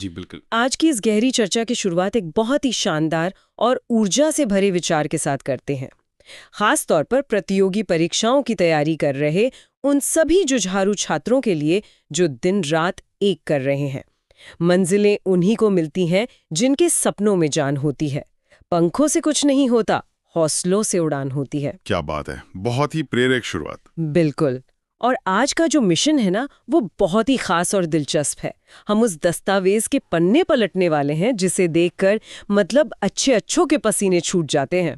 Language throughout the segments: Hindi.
जी बिल्कुल। आज की इस गहरी चर्चा की शुरुआत एक बहुत ही शानदार और ऊर्जा से भरे विचार के साथ करते हैं। खास तौर पर प्रतियोगी परीक्षाओं की तैयारी कर रहे उन सभी जुझारू छात्रों के लिए जो दिन रात एक कर रहे हैं। मंजिलें उन्हीं को मिलती हैं जिनके सपनों में जान होती है। पंखों से कुछ नहीं होता, हौसलों से उड़ान होती है। क्या बात है, बहुत ही प्रेरक शुरुआत। बिल्कुल। और आज का जो मिशन है ना, वो बहुत ही खास और दिलचस्प है। हम उस दस्तावेज के पन्ने पलटने वाले हैं जिसे देखकर मतलब अच्छे अच्छों के पसीने छूट जाते हैं।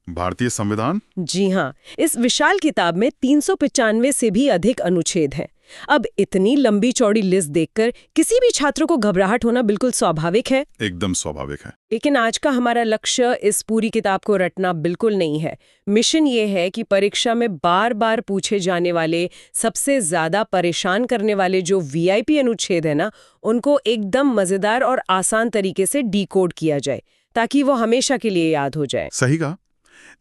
भारतीय संविधान। जी हाँ, इस विशाल किताब में 395 से भी अधिक अनुच्छेद हैं। अब इतनी लंबी चौड़ी लिस्ट देखकर किसी भी छात्र को घबराहट होना बिल्कुल स्वाभाविक है। एकदम स्वाभाविक है। लेकिन आज का हमारा लक्ष्य इस पूरी किताब को रटना बिल्कुल नहीं है। मिशन ये है कि परीक्षा में बार बार पूछे जाने वाले, सबसे ज्यादा परेशान करने वाले जो वीआईपी अनुच्छेद है ना, उनको एकदम मजेदार और आसान तरीके से डिकोड किया जाए, ताकि वो हमेशा के लिए याद हो जाए। सही कहा।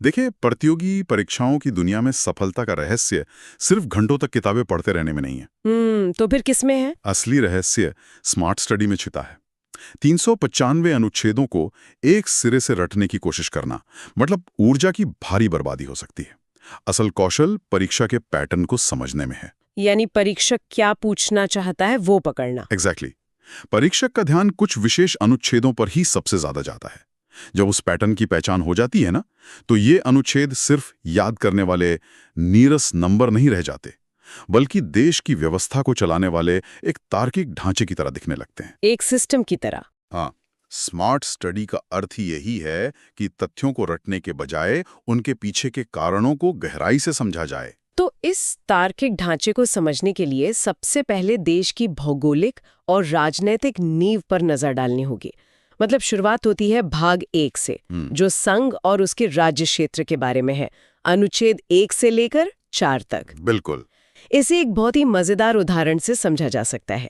देखिए, प्रतियोगी परीक्षाओं की दुनिया में सफलता का रहस्य सिर्फ घंटों तक किताबें पढ़ते रहने में नहीं है। तो फिर किसमें है? असली रहस्य स्मार्ट स्टडी में छिपा है। 395 अनुच्छेदों को एक सिरे से रटने की कोशिश करना मतलब ऊर्जा की भारी बर्बादी हो सकती है। असल कौशल परीक्षा के पैटर्न को समझने में है। यानी परीक्षक क्या पूछना चाहता है वो पकड़ना। एग्जैक्टली। परीक्षक का ध्यान कुछ विशेष अनुच्छेदों पर ही सबसे ज्यादा जाता है। जब उस पैटर्न की पहचान हो जाती है ना, तो ये अनुच्छेद सिर्फ याद करने वाले नीरस नंबर नहीं रह जाते, बल्कि देश की व्यवस्था को चलाने वाले एक तार्किक ढांचे की तरह दिखने लगते हैं। एक सिस्टम की तरह। हाँ, स्मार्ट स्टडी का अर्थ ही यही है कि तथ्यों को रटने के बजाय उनके पीछे के कारणों को गहराई से समझा जाए। तो इस तार्किक ढांचे को समझने के लिए सबसे पहले देश की भौगोलिक और राजनीतिक नींव पर नजर डालनी होगी। मतलब शुरुआत होती है भाग 1 से, जो संघ और उसके राज्य क्षेत्र के बारे में है, अनुच्छेद 1 से लेकर 4 तक। बिल्कुल। इसे एक बहुत ही मजेदार उदाहरण से समझा जा सकता है।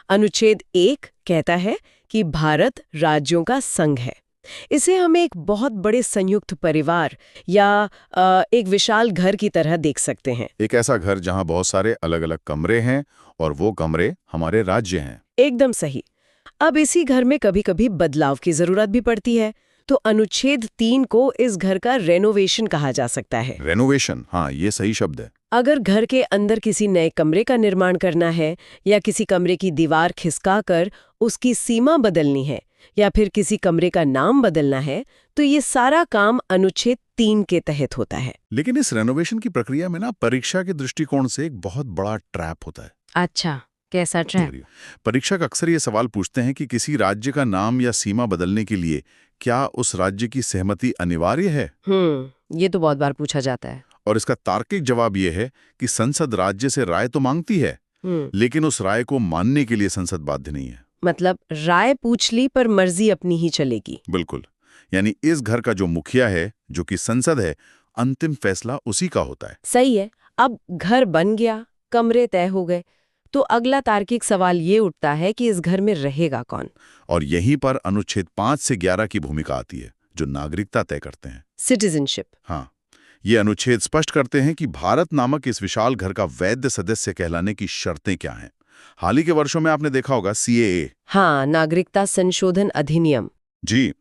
अनुच्छेद 1 कहता है कि भारत राज्यों का संघ है। इसे हम एक बहुत बड़े संयुक्त परिवार या एक विशाल घर की तरह देख सकते हैं। एक ऐसा घर जहां बहुत सारे अलग अलग कमरे हैं और वो कमरे हमारे राज्य हैं। एकदम सही। अब इसी घर में कभी कभी बदलाव की जरूरत भी पड़ती है, तो अनुच्छेद 3 को इस घर का रेनोवेशन कहा जा सकता है। रेनोवेशन, हाँ, ये सही शब्द है। अगर घर के अंदर किसी नए कमरे का निर्माण करना है, या किसी कमरे की दीवार खिसकाकर उसकी सीमा बदलनी है, या फिर किसी कमरे का नाम बदलना है, तो ये सारा काम अनुच्छेद 3 के तहत होता है। लेकिन इस रेनोवेशन की प्रक्रिया में ना परीक्षा के दृष्टिकोण से एक बहुत बड़ा ट्रैप होता है। अच्छा, कैसा ट्रैप? परीक्षक अक्सर ये सवाल पूछते हैं कि किसी राज्य का नाम या सीमा बदलने के लिए क्या उस राज्य की सहमति अनिवार्य है। ये तो बहुत बार पूछा जाता है। और इसका तार्किक जवाब ये है कि संसद राज्य से राय तो मांगती है, लेकिन उस राय को मानने के लिए संसद बाध्य नहीं है। मतलब राय पूछ ली पर मर्जी अपनी ही चलेगी। बिल्कुल। यानी इस घर का जो मुखिया है, जो कि संसद है, अंतिम फैसला उसी का होता है। सही है। अब घर बन गया, कमरे तय हो गए, तो अगला तार्किक सवाल ये उठता है कि इस घर में रहेगा कौन। और यहीं पर अनुच्छेद 5 से 11 की भूमिका आती है, जो नागरिकता तय करते हैं। सिटीजनशिप। हाँ, ये अनुच्छेद स्पष्ट करते हैं कि भारत नामक इस विशाल घर का वैध सदस्य कहलाने की शर्तें क्या हैं। हाल ही के वर्षों में आपने देखा होगा सीएए। हाँ, नागरिकता संशोधन अधिनियम। जी,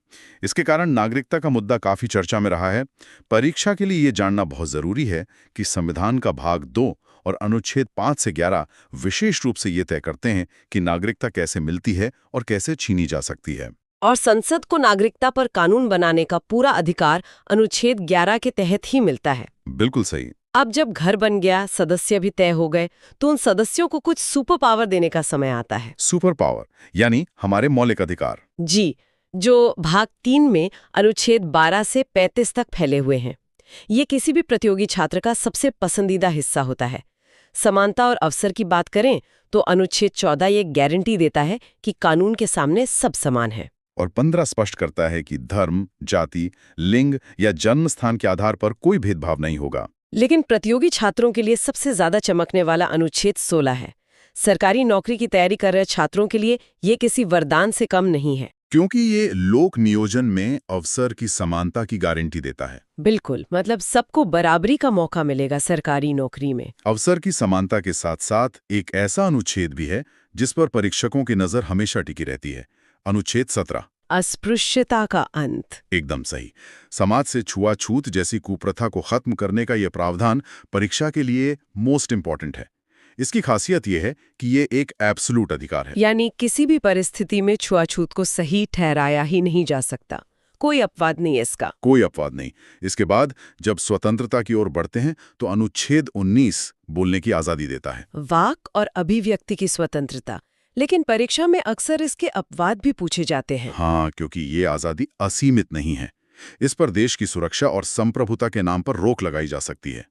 इसके कारण नागरिकता का मुद्दा काफी चर्चा में रहा है। परीक्षा के लिए ये जानना बहुत जरूरी है कि संविधान का भाग 2 और अनुच्छेद 5 से 11 विशेष रूप से ये तय करते हैं कि नागरिकता कैसे मिलती है और कैसे छीनी जा सकती है। और संसद को नागरिकता पर कानून बनाने का पूरा अधिकार अनुच्छेद 11 के तहत ही मिलता है। बिल्कुल सही। अब जब घर बन गया, सदस्य भी तय हो गए, तो उन सदस्यों को कुछ सुपर पावर देने का समय आता है। सुपर पावर यानी हमारे मौलिक अधिकार। जी, जो भाग 3 में अनुच्छेद 12 से 35 तक फैले हुए हैं। ये किसी भी प्रतियोगी छात्र का सबसे पसंदीदा हिस्सा होता है। समानता और अवसर की बात करें तो अनुच्छेद 14 ये गारंटी देता है कि कानून के सामने सब समान है। और 15 स्पष्ट करता है कि धर्म, जाति, लिंग या जन्म स्थान के आधार पर कोई भेदभाव नहीं होगा। लेकिन प्रतियोगी छात्रों के लिए सबसे ज्यादा चमकने वाला अनुच्छेद 16 है। सरकारी नौकरी की तैयारी कर रहे छात्रों के लिए ये किसी वरदान से कम नहीं है। क्योंकि ये लोक नियोजन में अवसर की समानता की गारंटी देता है। बिल्कुल, मतलब सबको बराबरी का मौका मिलेगा सरकारी नौकरी में। अवसर की समानता के साथ साथ एक ऐसा अनुच्छेद भी है जिस पर परीक्षकों की नजर हमेशा टिकी रहती है। अनुच्छेद 17। अस्पृश्यता का अंत। एकदम सही। समाज से छुआछूत जैसी कुप्रथा को खत्म करने का यह प्रावधान परीक्षा के लिए मोस्ट इंपॉर्टेंट है। इसकी खासियत यह है कि ये एक एब्सोल्यूट अधिकार है। यानी किसी भी परिस्थिति में छुआछूत को सही ठहराया ही नहीं जा सकता। कोई अपवाद नहीं है इसका। कोई अपवाद नहीं। इसके बाद जब स्वतंत्रता की ओर बढ़ते हैं तो अनुच्छेद 19 बोलने की आजादी देता है। वाक और अभिव्यक्ति की स्वतंत्रता। लेकिन परीक्षा में अक्सर इसके अपवाद भी पूछे जाते हैं। हाँ, क्योंकि ये आजादी असीमित नहीं है। इस पर देश की सुरक्षा और संप्रभुता के नाम पर रोक लगाई जा सकती है।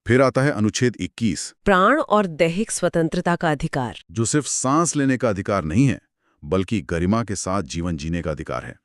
फिर आता है अनुच्छेद 21, प्राण और दैहिक स्वतंत्रता का अधिकार, जो सिर्फ सांस लेने का अधिकार नहीं है बल्कि गरिमा के साथ जीवन जीने का अधिकार है,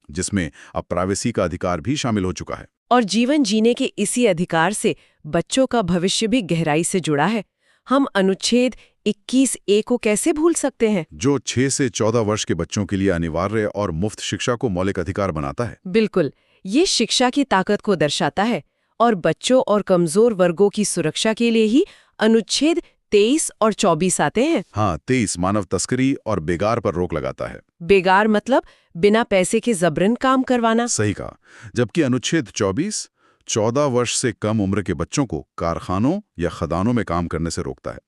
जिसमें अब प्राइवेसी का अधिकार भी शामिल हो चुका है। और जीवन जीने के इसी अधिकार से बच्चों का भविष्य भी गहराई से जुड़ा है। हम अनुच्छेद 21A को कैसे भूल सकते हैं, जो 6 से 14 वर्ष के बच्चों के लिए अनिवार्य और मुफ्त शिक्षा को मौलिक अधिकार बनाता है। बिल्कुल, ये शिक्षा की ताकत को दर्शाता है और बच्चों और कमजोर वर्गों की सुरक्षा के लिए ही अनुच्छेद 23 और 24 आते हैं। हाँ, 23 मानव तस्करी और बेगार पर रोक लगाता है। बेगार मतलब बिना पैसे के जबरन काम करवाना। सही कहा। जबकि अनुच्छेद 24 14 वर्ष से कम उम्र के बच्चों को कारखानों या खदानों में काम करने से रोकता है।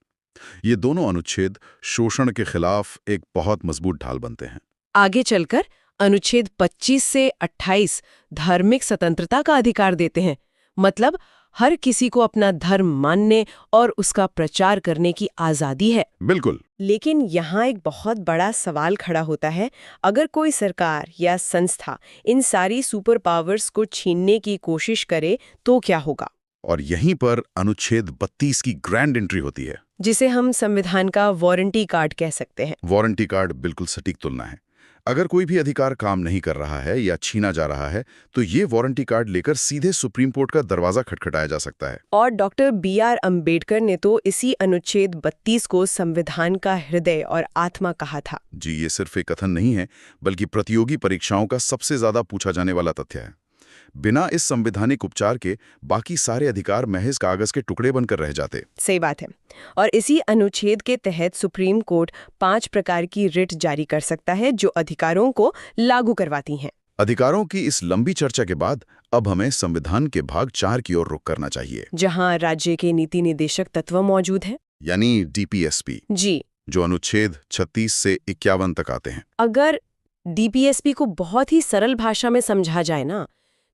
ये दोनों अनुच्छेद शोषण के खिलाफ एक बहुत मजबूत ढाल बनते हैं। आगे चलकर अनुच्छेद 25 से 28 धार्मिक स्वतंत्रता का अधिकार देते हैं। मतलब हर किसी को अपना धर्म मानने और उसका प्रचार करने की आजादी है। बिल्कुल। लेकिन यहाँ एक बहुत बड़ा सवाल खड़ा होता है। अगर कोई सरकार या संस्था इन सारी सुपर पावर्स को छीनने की कोशिश करे तो क्या होगा? और यहीं पर अनुच्छेद 32 की ग्रैंड एंट्री होती है, जिसे हम संविधान का वारंटी कार्ड कह सकते हैं। वारंटी कार्ड बिल्कुल सटीक तुलना है। अगर कोई भी अधिकार काम नहीं कर रहा है या छीना जा रहा है तो ये वारंटी कार्ड लेकर सीधे सुप्रीम कोर्ट का दरवाजा खटखटाया जा सकता है। और डॉक्टर BR अम्बेडकर ने तो इसी अनुच्छेद 32 को संविधान का हृदय और आत्मा कहा था। जी, ये सिर्फ एक कथन नहीं है बल्कि प्रतियोगी परीक्षाओं का सबसे ज्यादा पूछा जाने वाला तथ्य है। बिना इस संवैधानिक उपचार के बाकी सारे अधिकार महज कागज के टुकड़े बनकर रह जाते। सही बात है। और इसी अनुच्छेद के तहत सुप्रीम कोर्ट 5 प्रकार की रिट जारी कर सकता है जो अधिकारों को लागू करवाती हैं। अधिकारों की इस लंबी चर्चा के बाद अब हमें संविधान के भाग 4 की ओर रुख करना चाहिए, जहां राज्य के नीति निदेशक तत्व मौजूद हैं, यानी DPSP, जी, जो अनुच्छेद 36 से 51 तक आते हैं। अगर DPSP को बहुत ही सरल भाषा में समझा जाए ना,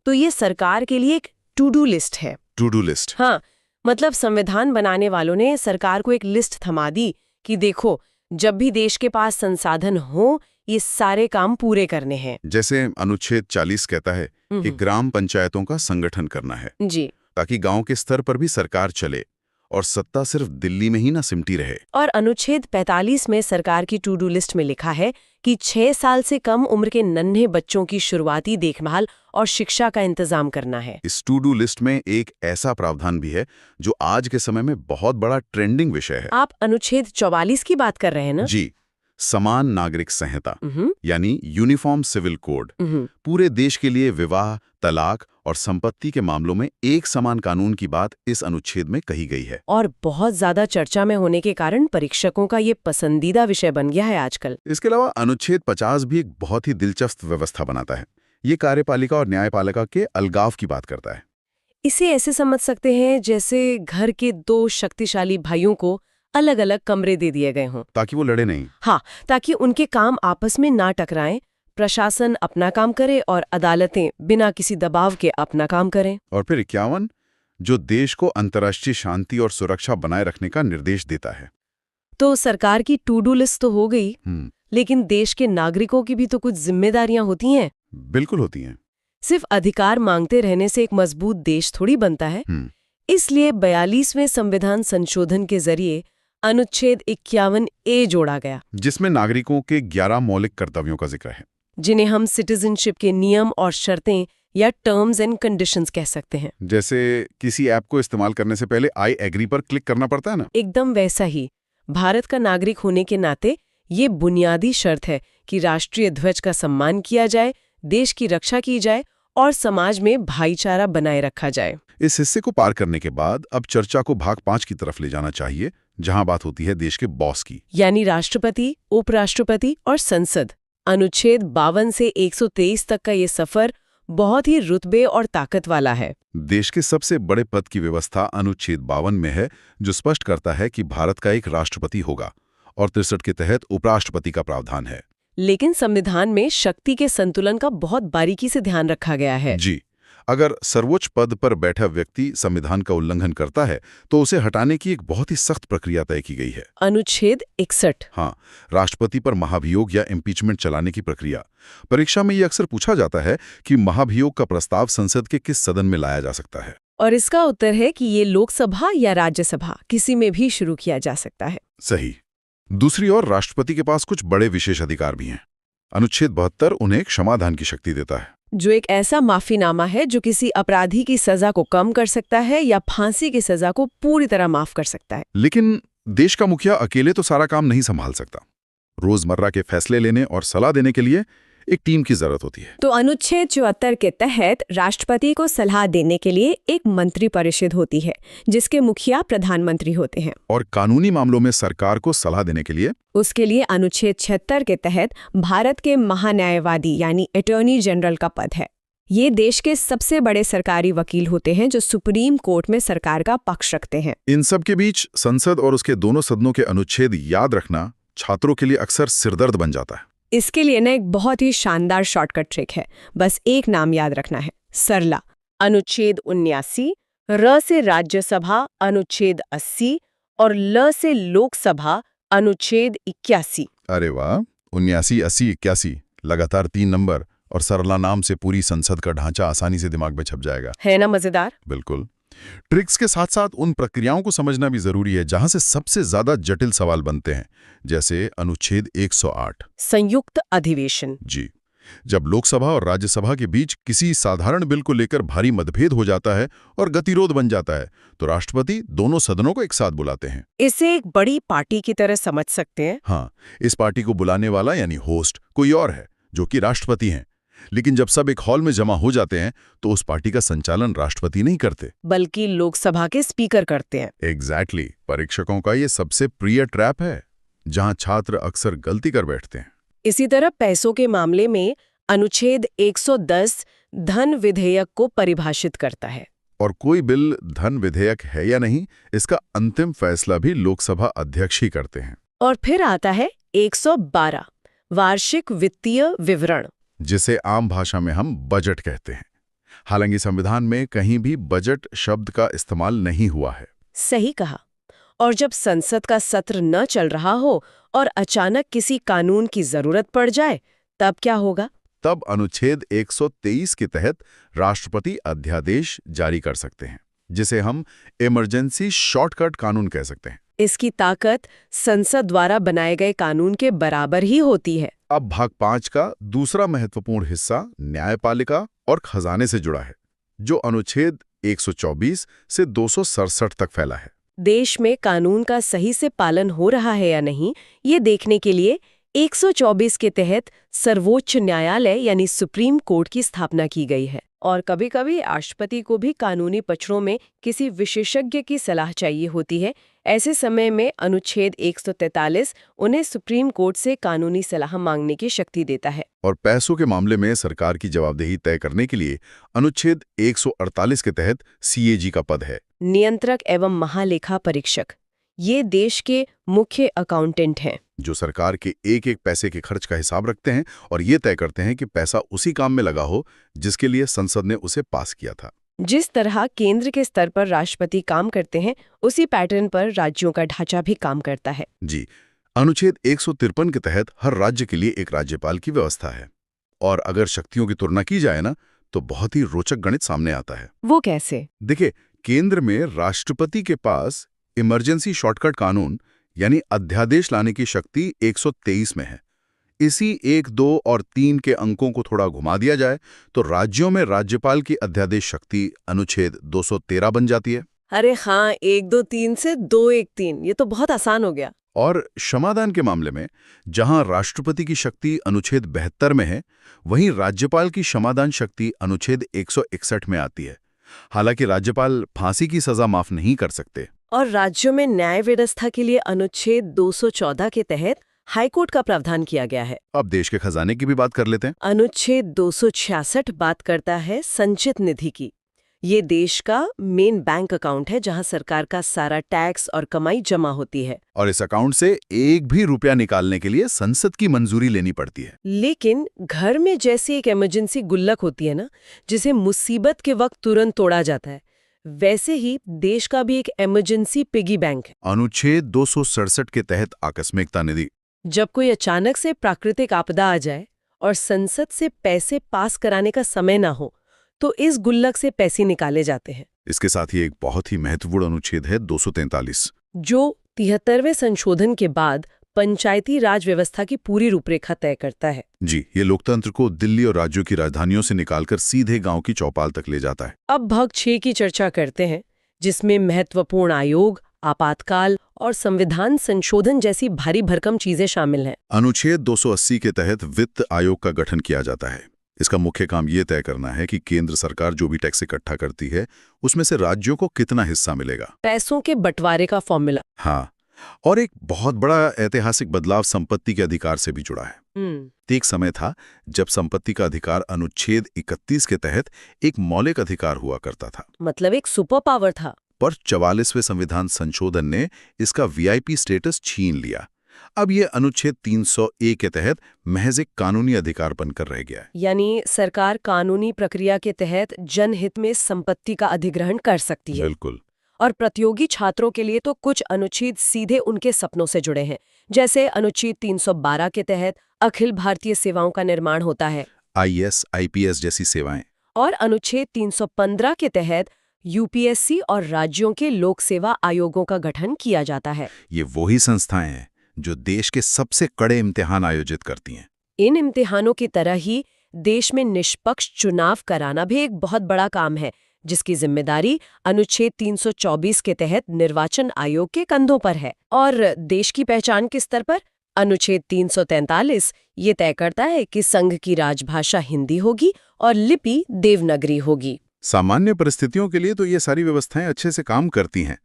तो ये सरकार के लिए एक टू डू लिस्ट है। To do list? हाँ, मतलब संविधान बनाने वालों ने सरकार को एक लिस्ट थमा दी कि देखो, जब भी देश के पास संसाधन हो, ये सारे काम पूरे करने हैं। जैसे अनुच्छेद 40 कहता है कि ग्राम पंचायतों का संगठन करना है, जी, ताकि गांव के स्तर पर भी सरकार चले और सत्ता सिर्फ दिल्ली में ही ना सिमटी रहे। और अनुच्छेद 45 में सरकार की टू डू लिस्ट में लिखा है कि 6 साल से कम उम्र के नन्हे बच्चों की शुरुआती देखभाल और शिक्षा का इंतजाम करना है। इस टू डू लिस्ट में एक ऐसा प्रावधान भी है जो आज के समय में बहुत बड़ा ट्रेंडिंग विषय है। आप अनुच्छेद 44 की बात कर रहे हैं ना? जी, समान नागरिक संहिता यानी यूनिफॉर्म सिविल कोड पूरे देश के लिए विवाह, तलाक और संपत्ति के मामलों में एक समान कानून की बात इस अनुच्छेद में कही गई है। और बहुत ज्यादा चर्चा में होने के कारण परीक्षकों का ये पसंदीदा विषय बन गया है आजकल। इसके अलावा अनुच्छेद 50 भी एक बहुत ही दिलचस्प व्यवस्था बनाता है। ये कार्यपालिका और न्यायपालिका के अलगाव की बात करता है। इसे ऐसे समझ सकते हैं जैसे घर के 2 शक्तिशाली भाइयों को अलग अलग कमरे दे दिए गए हों, ताकि वो लड़े नहीं। हाँ, ताकि उनके काम आपस में ना टकराएं, प्रशासन अपना काम करे और अदालतें बिना किसी दबाव के अपना काम करें। और फिर 51 जो देश को अंतर्राष्ट्रीय शांति और सुरक्षा बनाए रखने का निर्देश देता है। तो सरकार की टू डू लिस्ट तो हो गई, लेकिन देश के नागरिकों की भी तो कुछ जिम्मेदारियां होती हैं। बिल्कुल होती हैं। सिर्फ अधिकार मांगते रहने से एक मजबूत देश थोड़ी बनता है। इसलिए 42वें संविधान संशोधन के जरिए अनुच्छेद 51A जोड़ा गया, जिसमें नागरिकों के 11 मौलिक कर्तव्यों का जिक्र है, जिन्हें हम सिटीजनशिप के नियम और शर्तें या टर्म्स एंड कंडीशंस कह सकते हैं। जैसे किसी ऐप को इस्तेमाल करने से पहले आई एग्री पर क्लिक करना पड़ता है ना, एकदम वैसा ही भारत का नागरिक होने के नाते ये बुनियादी शर्त है कि राष्ट्रीय ध्वज का सम्मान किया जाए, देश की रक्षा की जाए और समाज में भाईचारा बनाए रखा जाए। इस हिस्से को पार करने के बाद अब चर्चा को भाग 5 की तरफ ले जाना चाहिए, जहां बात होती है देश के बॉस की, यानी राष्ट्रपति, उपराष्ट्रपति और संसद। अनुच्छेद 52 से 123 तक का ये सफर बहुत ही रुतबे और ताकत वाला है। देश के सबसे बड़े पद की व्यवस्था अनुच्छेद 52 में है, जो स्पष्ट करता है कि भारत का एक राष्ट्रपति होगा, और 63 के तहत उपराष्ट्रपति का प्रावधान है। लेकिन संविधान में शक्ति के संतुलन का बहुत बारीकी से ध्यान रखा गया है। जी, अगर सर्वोच्च पद पर बैठा व्यक्ति संविधान का उल्लंघन करता है तो उसे हटाने की एक बहुत ही सख्त प्रक्रिया तय की गई है। अनुच्छेद 61। हाँ, राष्ट्रपति पर महाभियोग या इम्पीचमेंट चलाने की प्रक्रिया। परीक्षा में ये अक्सर पूछा जाता है कि महाभियोग का प्रस्ताव संसद के किस सदन में लाया जा सकता है, और इसका उत्तर है कि ये लोकसभा या राज्यसभा किसी में भी शुरू किया जा सकता है। सही। दूसरी ओर राष्ट्रपति के पास कुछ बड़े विशेष अधिकार भी हैं। अनुच्छेद 72 उन्हें क्षमादान की शक्ति देता है, जो एक ऐसा माफीनामा है जो किसी अपराधी की सजा को कम कर सकता है या फांसी की सजा को पूरी तरह माफ कर सकता है। लेकिन देश का मुखिया अकेले तो सारा काम नहीं संभाल सकता। रोजमर्रा के फैसले लेने और सलाह देने के लिए एक टीम की जरूरत होती है। तो अनुच्छेद 74 के तहत राष्ट्रपति को सलाह देने के लिए एक मंत्री परिषद होती है, जिसके मुखिया प्रधानमंत्री होते हैं। और कानूनी मामलों में सरकार को सलाह देने के लिए उसके लिए अनुच्छेद 76 के तहत भारत के महान्यायवादी यानी अटॉर्नी जनरल का पद है। ये देश के सबसे बड़े सरकारी वकील होते हैं जो सुप्रीम कोर्ट में सरकार का पक्ष रखते हैं। इन सब के बीच संसद और उसके दोनों सदनों के अनुच्छेद याद रखना छात्रों के लिए अक्सर सिरदर्द बन जाता है। इसके लिए ना एक बहुत ही शानदार शॉर्टकट ट्रिक है। बस एक नाम याद रखना है, सरला। अनुच्छेद 79, र से राज्यसभा अनुच्छेद 80 और ल से लोकसभा अनुच्छेद 81। अरे वाह, 79, 80, 81 लगातार 3 नंबर और सरला नाम से पूरी संसद का ढांचा आसानी से दिमाग में छप जाएगा। है ना मजेदार? बिल्कुल। ट्रिक्स के साथ साथ उन प्रक्रियाओं को समझना भी जरूरी है जहां से सबसे ज्यादा जटिल सवाल बनते हैं, जैसे अनुच्छेद 108 संयुक्त अधिवेशन। जी, जब लोकसभा और राज्यसभा के बीच किसी साधारण बिल को लेकर भारी मतभेद हो जाता है और गतिरोध बन जाता है, तो राष्ट्रपति दोनों सदनों को एक साथ बुलाते हैं। इसे एक बड़ी पार्टी की तरह समझ सकते हैं। हाँ, इस पार्टी को बुलाने वाला यानी होस्ट कोई और है, जो कि राष्ट्रपति हैं। लेकिन जब सब एक हॉल में जमा हो जाते हैं तो उस पार्टी का संचालन राष्ट्रपति नहीं करते, बल्कि लोकसभा के स्पीकर करते हैं। एग्जैक्टली। परीक्षकों का ये सबसे प्रिय ट्रैप है, जहां छात्र अक्सर गलती कर बैठते हैं। इसी तरह पैसों के मामले में अनुच्छेद 110 धन विधेयक को परिभाषित करता है। और कोई बिल धन विधेयक है या नहीं, इसका अंतिम फैसला भी लोकसभा अध्यक्ष ही करते हैं। और फिर आता है 112 वार्षिक वित्तीय विवरण, जिसे आम भाषा में हम बजट कहते हैं। हालांकि संविधान में कहीं भी बजट शब्द का इस्तेमाल नहीं हुआ है। सही कहा। और जब संसद का सत्र न चल रहा हो और अचानक किसी कानून की जरूरत पड़ जाए, तब क्या होगा? तब अनुच्छेद 123 के तहत राष्ट्रपति अध्यादेश जारी कर सकते हैं, जिसे हम इमरजेंसी शॉर्टकट कानून कह सकते हैं। इसकी ताकत संसद द्वारा बनाए गए कानून के बराबर ही होती है। अब भाग 5 का दूसरा महत्वपूर्ण हिस्सा न्यायपालिका और खजाने से जुड़ा है, जो अनुच्छेद 124 से 267 तक फैला है। देश में कानून का सही से पालन हो रहा है या नहीं, ये देखने के लिए 124 के तहत सर्वोच्च न्यायालय यानी सुप्रीम कोर्ट की स्थापना की गई है। और कभी-कभी राष्ट्रपति को भी कानूनी पक्षों में किसी विशेषज्ञ की सलाह चाहिए होती है। ऐसे समय में अनुच्छेद 143 उन्हें सुप्रीम कोर्ट से कानूनी सलाह मांगने की शक्ति देता है। और पैसों के मामले में सरकार की जवाबदेही तय करने के लिए अनुच्छेद 148 के तहत सीएजी का पद है, नियंत्रक एवं महालेखा परीक्षक। ये देश के मुख्य अकाउंटेंट हैं, जो सरकार के एक एक पैसे के खर्च का हिसाब रखते हैं और ये तय करते हैं कि पैसा उसी काम में लगा हो जिसके लिए संसद ने उसे पास किया था। जिस तरह केंद्र के स्तर पर राष्ट्रपति काम करते हैं, उसी पैटर्न पर राज्यों का ढांचा भी काम करता है। जी, अनुच्छेद 153 के तहत हर राज्य के लिए एक राज्यपाल की व्यवस्था है। और अगर शक्तियों की तुलना की जाए ना, तो बहुत ही रोचक गणित सामने आता है। वो कैसे? देखिए, केंद्र में राष्ट्रपति के पास इमरजेंसी शॉर्टकट कानून यानी अध्यादेश लाने की शक्ति 123 में है। इसी 1, 2 और 3 के अंकों को थोड़ा घुमा दिया जाए तो राज्यों में राज्यपाल की अध्यादेश शक्ति अनुच्छेद 213 बन जाती है। अरे हाँ, 1, 2, 3 से 2, 1, 3, ये तो बहुत आसान हो गया। और क्षमादान के मामले में जहां राष्ट्रपति की शक्ति अनुच्छेद 72 में है, वहीं राज्यपाल की क्षमादान शक्ति अनुच्छेद 161 में आती है। हालांकि राज्यपाल फांसी की सजा माफ नहीं कर सकते। और राज्यों में न्याय व्यवस्था के लिए अनुच्छेद 214 के तहत हाईकोर्ट का प्रावधान किया गया है। अब देश के खजाने की भी बात कर लेते हैं। अनुच्छेद 266 बात करता है संचित निधि की। ये देश का मेन बैंक अकाउंट है जहां सरकार का सारा टैक्स और कमाई जमा होती है। और इस अकाउंट से एक भी रुपया निकालने के लिए संसद की मंजूरी लेनी पड़ती है। लेकिन घर में जैसे एक इमरजेंसी गुल्लक होती है ना, जिसे मुसीबत के वक्त तुरंत तोड़ा जाता है, वैसे ही देश का भी एक इमरजेंसी पिगी बैंक है। अनुच्छेद 267 के तहत आकस्मिकता निधि। जब कोई अचानक से प्राकृतिक आपदा आ जाए और संसद से पैसे पास कराने का समय ना हो, तो इस गुल्लक से पैसे निकाले जाते हैं। इसके साथ ही एक बहुत ही महत्वपूर्ण अनुच्छेद है 243, जो 73वें संशोधन के बाद पंचायती राज व्यवस्था की पूरी रूपरेखा तय करता है। जी, ये लोकतंत्र को दिल्ली और राज्यों की राजधानियों से निकालकर सीधे गांव की चौपाल तक ले जाता है। अब भाग 6 की चर्चा करते हैं, जिसमें महत्वपूर्ण आयोग, आपातकाल और संविधान संशोधन जैसी भारी भरकम चीजें शामिल हैं। अनुच्छेद 280 के तहत वित्त आयोग का गठन किया जाता है। इसका मुख्य काम ये तय करना है कि केंद्र सरकार जो भी टैक्स इकट्ठा करती है, उसमें से राज्यों को कितना हिस्सा मिलेगा। पैसों के बंटवारे का फॉर्मूला। हाँ, और एक बहुत बड़ा ऐतिहासिक बदलाव संपत्ति के अधिकार से भी जुड़ा है। एक समय था जब संपत्ति का अधिकार अनुच्छेद 31 के तहत एक मौलिक अधिकार हुआ करता था, मतलब एक सुपर पावर था। पर 44वें संविधान संशोधन ने इसका वीआईपी स्टेटस छीन लिया। अब ये अनुच्छेद 301 के तहत महज एक कानूनी अधिकार बनकर रह गया है। यानी सरकार कानूनी प्रक्रिया के तहत जनहित में संपत्ति का अधिग्रहण कर सकती है। बिल्कुल। और प्रतियोगी छात्रों के लिए तो कुछ अनुच्छेद सीधे उनके सपनों से जुड़े हैं। जैसे अनुच्छेद 312 के तहत अखिल भारतीय सेवाओं का निर्माण होता है, आईएएस, आईपीएस जैसी सेवाएं। और अनुच्छेद 315 के तहत यूपीएससी और राज्यों के लोक सेवा आयोगों का गठन किया जाता है। ये वही संस्थाएं हैं जो देश के सबसे कड़े इम्तिहान आयोजित करती हैं। इन इम्तिहानों की तरह ही देश में निष्पक्ष चुनाव कराना भी एक बहुत बड़ा काम है, जिसकी जिम्मेदारी अनुच्छेद 324 के तहत निर्वाचन आयोग के कंधों पर है। और देश की पहचान के स्तर पर अनुच्छेद 343 ये तय करता है कि संघ की राजभाषा हिंदी होगी और लिपि देवनागरी होगी। सामान्य परिस्थितियों के लिए तो ये सारी व्यवस्थाएं अच्छे से काम करती हैं,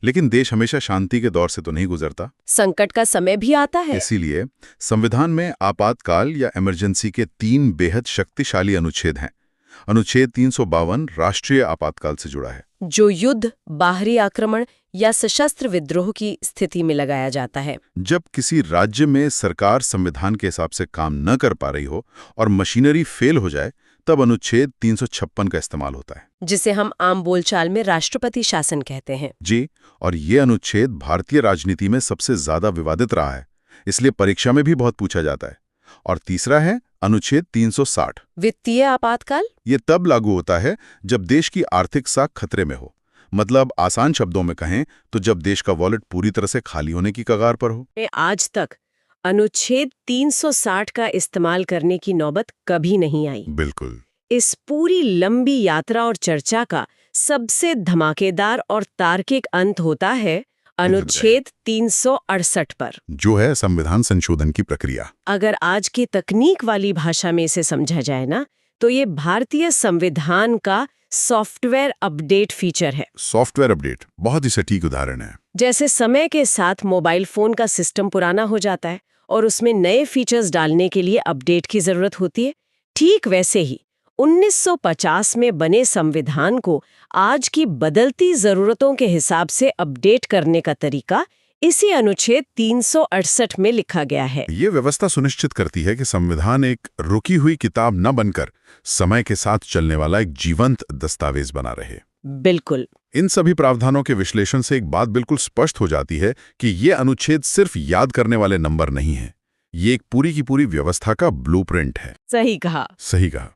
लेकिन देश हमेशा शांति के दौर से तो नहीं गुजरता। संकट का समय भी आता है। इसीलिए संविधान में आपातकाल या इमरजेंसी के 3 बेहद शक्तिशाली अनुच्छेद हैं। अनुच्छेद 352 राष्ट्रीय आपातकाल से जुड़ा है, जो युद्ध, बाहरी आक्रमण या सशस्त्र विद्रोह की स्थिति में लगाया जाता है। जब किसी राज्य में सरकार संविधान के हिसाब से काम न कर पा रही हो और मशीनरी फेल हो जाए, तब अनुच्छेद 356 का इस्तेमाल होता है, जिसे हम आम बोलचाल में राष्ट्रपति शासन कहते हैं। जी, और ये अनुच्छेद भारतीय राजनीति में सबसे ज्यादा विवादित रहा है, इसलिए परीक्षा में भी बहुत पूछा जाता है। और तीसरा है अनुच्छेद 360, वित्तीय आपातकाल। ये तब लागू होता है जब देश की आर्थिक साख खतरे में हो। मतलब आसान शब्दों में कहें तो जब देश का वॉलेट पूरी तरह से खाली होने की कगार पर हो। आज तक अनुच्छेद 360 का इस्तेमाल करने की नौबत कभी नहीं आई। बिल्कुल। इस पूरी लंबी यात्रा और चर्चा का सबसे धमाकेदार और तार्किक अंत होता है अनुच्छेद 368 पर, जो है संविधान संशोधन की प्रक्रिया। अगर आज की तकनीक वाली भाषा में इसे समझा जाए ना, तो ये भारतीय संविधान का सॉफ्टवेयर अपडेट फीचर है। सॉफ्टवेयर अपडेट बहुत ही सटीक उदाहरण है। जैसे समय के साथ मोबाइल फोन का सिस्टम पुराना हो जाता है और उसमें नए फीचर्स डालने के लिए अपडेट की जरूरत होती है, ठीक वैसे ही 1950 में बने संविधान को आज की बदलती जरूरतों के हिसाब से अपडेट करने का तरीका इसी अनुच्छेद 368 में लिखा गया है। ये व्यवस्था सुनिश्चित करती है कि संविधान एक रुकी हुई किताब न बनकर समय के साथ चलने वाला एक जीवंत दस्तावेज बना रहे। बिल्कुल। इन सभी प्रावधानों के विश्लेषण से एक बात बिल्कुल स्पष्ट हो जाती है कि ये अनुच्छेद सिर्फ याद करने वाले नंबर नहीं है, ये एक पूरी की पूरी व्यवस्था का ब्लूप्रिंट है। सही कहा। सही कहा।